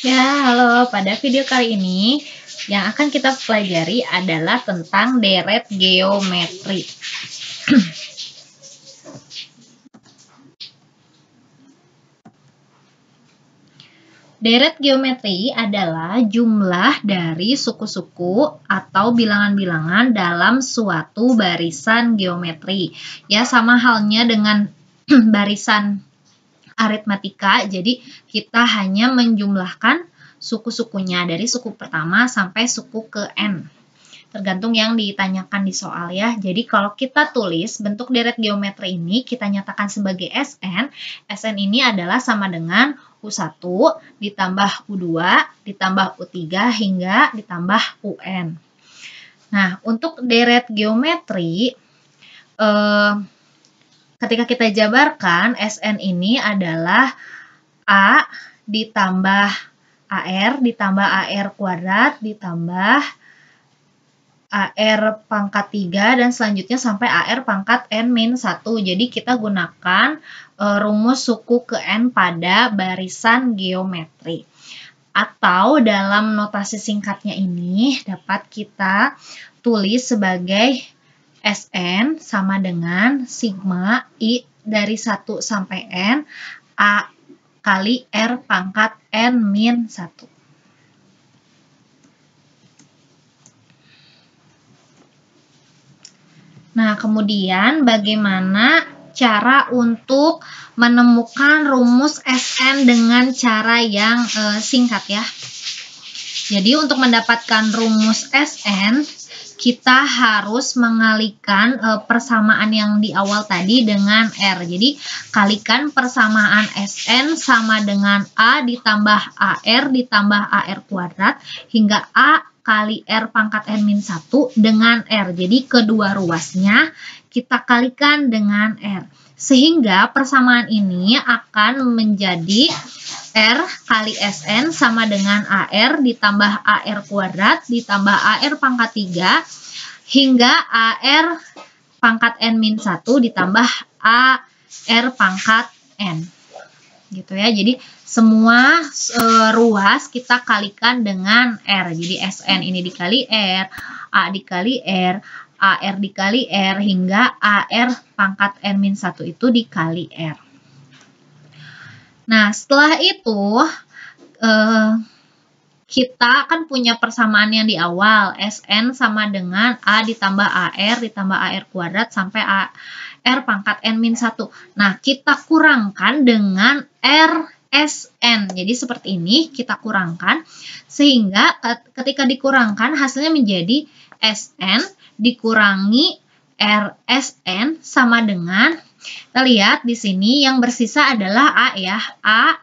Ya, halo. Pada video kali ini yang akan kita pelajari adalah tentang deret geometri. Deret geometri adalah jumlah dari suku-suku atau bilangan-bilangan dalam suatu barisan geometri. Ya, sama halnya dengan barisan aritmatika, jadi kita hanya menjumlahkan suku-sukunya dari suku pertama sampai suku ke N. Tergantung yang ditanyakan di soal ya. Jadi kalau kita tulis bentuk deret geometri ini kita nyatakan sebagai Sn. Sn ini adalah sama dengan U1 ditambah U2 ditambah U3 hingga ditambah UN. Nah, untuk deret geometri ketika kita jabarkan, Sn ini adalah A ditambah AR ditambah AR kuadrat ditambah AR pangkat 3 dan selanjutnya sampai AR pangkat N-1. Jadi kita gunakan rumus suku ke N pada barisan geometri. Atau dalam notasi singkatnya ini dapat kita tulis sebagai Sn sama dengan sigma I dari 1 sampai N A kali R pangkat N-1. Nah, kemudian bagaimana cara untuk menemukan rumus Sn dengan cara yang singkat ya. Jadi untuk mendapatkan rumus Sn, kita harus mengalihkan persamaan yang di awal tadi dengan R. Jadi kalikan persamaan Sn sama dengan A ditambah AR ditambah AR kuadrat hingga A kali R pangkat N-1 dengan R. Jadi kedua ruasnya kita kalikan dengan R. Sehingga persamaan ini akan menjadi R kali Sn sama dengan AR ditambah AR kuadrat ditambah AR pangkat 3 hingga AR pangkat N-1 ditambah AR pangkat N. Gitu ya. Jadi semua ruas kita kalikan dengan R. Jadi Sn ini dikali R, A dikali R, AR dikali R hingga AR pangkat N-1 itu dikali R. Nah, setelah itu kita kan punya persamaan yang di awal. Sn sama dengan A ditambah AR ditambah AR kuadrat sampai AR pangkat N-1. Nah, kita kurangkan dengan Rsn. Jadi seperti ini kita kurangkan. Sehingga ketika dikurangkan hasilnya menjadi Sn dikurangi Rsn sama dengan, kita lihat di sini yang bersisa adalah A ya. A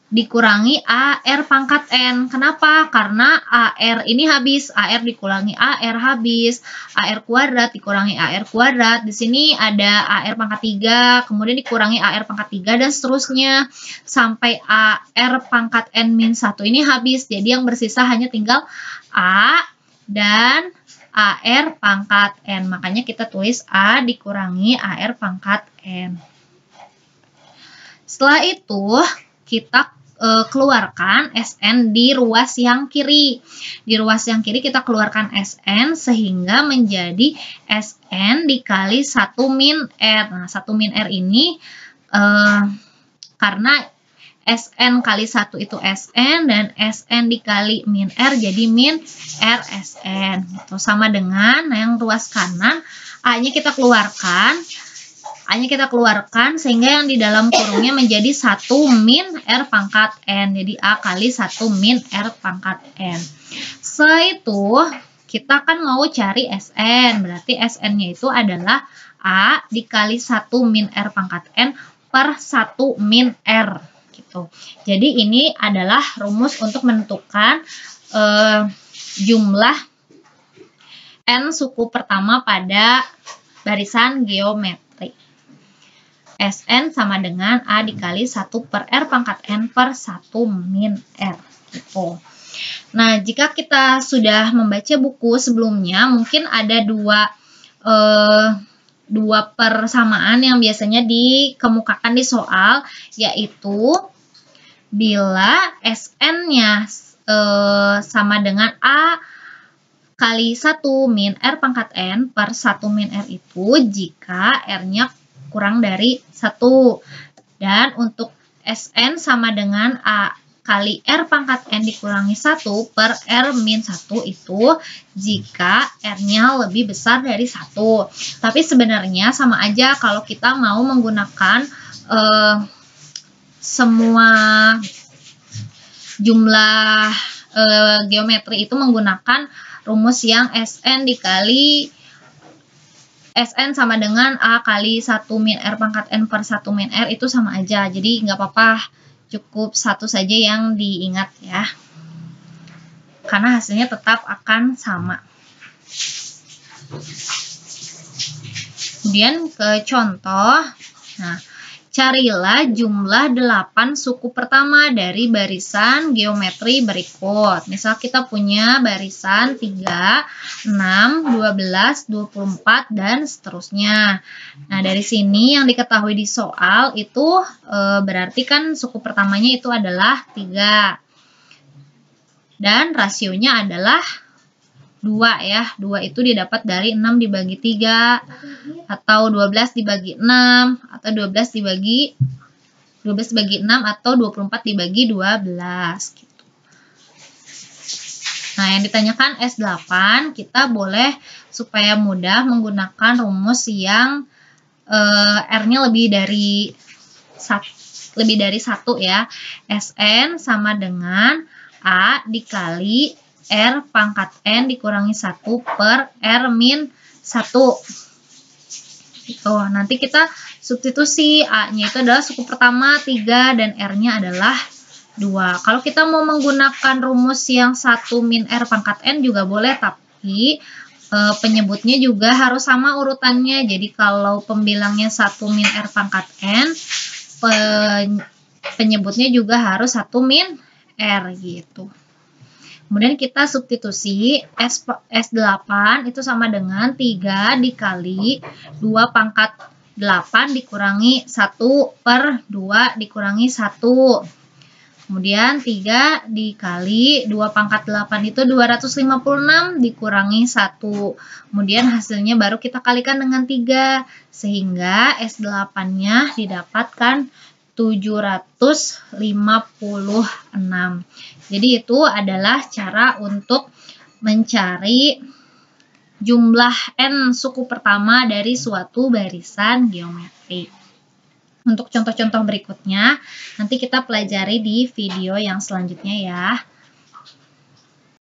dikurangi AR pangkat N. Kenapa? Karena AR ini habis. AR dikurangi AR habis. AR kuadrat dikurangi AR kuadrat. Di sini ada AR pangkat 3, kemudian dikurangi AR pangkat 3 dan seterusnya sampai AR pangkat N-1 ini habis. Jadi yang bersisa hanya tinggal A dan AR pangkat N. Makanya kita tulis A dikurangi AR pangkat N. Setelah itu kita keluarkan Sn di ruas yang kiri. Di ruas yang kiri kita keluarkan Sn sehingga menjadi Sn dikali 1 min R. Nah, 1 min R ini karena Sn kali 1 itu Sn dan Sn dikali min R jadi min R Sn. Gitu. Sama dengan yang ruas kanan A-nya kita keluarkan. A-nya kita keluarkan sehingga yang di dalam kurungnya menjadi 1 min R pangkat N. Jadi A kali 1 min R pangkat N. Setelah itu kita kan mau cari Sn. Berarti Sn-nya itu adalah A dikali 1 min R pangkat N per 1 min R. Gitu. Jadi ini adalah rumus untuk menentukan jumlah N suku pertama pada barisan geometri. Sn sama dengan A dikali 1 per R pangkat N per 1 min R. Gitu. Nah, jika kita sudah membaca buku sebelumnya, mungkin ada dua persamaan yang biasanya dikemukakan di soal, yaitu bila Sn-nya sama dengan A kali 1 min R pangkat N per 1 min R itu jika R-nya kurang dari 1. Dan untuk Sn sama dengan A kali R pangkat N dikurangi 1 per R min 1 itu jika R-nya lebih besar dari 1. Tapi sebenarnya sama aja kalau kita mau menggunakan semua jumlah geometri itu menggunakan rumus yang Sn dikali Sn sama dengan A kali 1 min R pangkat N per 1 min R itu sama aja. Jadi nggak apa-apa, cukup satu saja yang diingat ya. Karena hasilnya tetap akan sama. Kemudian ke contoh. Nah, carilah jumlah 8 suku pertama dari barisan geometri berikut. Misal kita punya barisan 3, 6, 12, 24, dan seterusnya. Nah, dari sini yang diketahui di soal itu berarti kan suku pertamanya itu adalah 3. Dan rasionya adalah 2 ya. 2 itu didapat dari 6 dibagi 3 atau 12 dibagi 6 atau 12 dibagi 6 atau 24 dibagi 12 gitu. Nah, yang ditanyakan S8 kita boleh supaya mudah menggunakan rumus yang R-nya lebih dari 1 ya. Sn sama dengan A dikali R pangkat N dikurangi 1 per R min 1. Gitu. Nanti kita substitusi A-nya itu adalah suku pertama 3 dan R-nya adalah 2. Kalau kita mau menggunakan rumus yang 1 min R pangkat N juga boleh, tapi penyebutnya juga harus sama urutannya. Jadi kalau pembilangnya 1 min R pangkat N, penyebutnya juga harus 1 min R gitu. Kemudian kita substitusi S8 itu sama dengan 3 dikali 2 pangkat 8 dikurangi 1 per 2 dikurangi 1. Kemudian 3 dikali 2 pangkat 8 itu 256 dikurangi 1. Kemudian hasilnya baru kita kalikan dengan 3. Sehingga S8-nya didapatkan 756. Jadi itu adalah cara untuk mencari jumlah N suku pertama dari suatu barisan geometri. Untuk contoh-contoh berikutnya, nanti kita pelajari di video yang selanjutnya ya.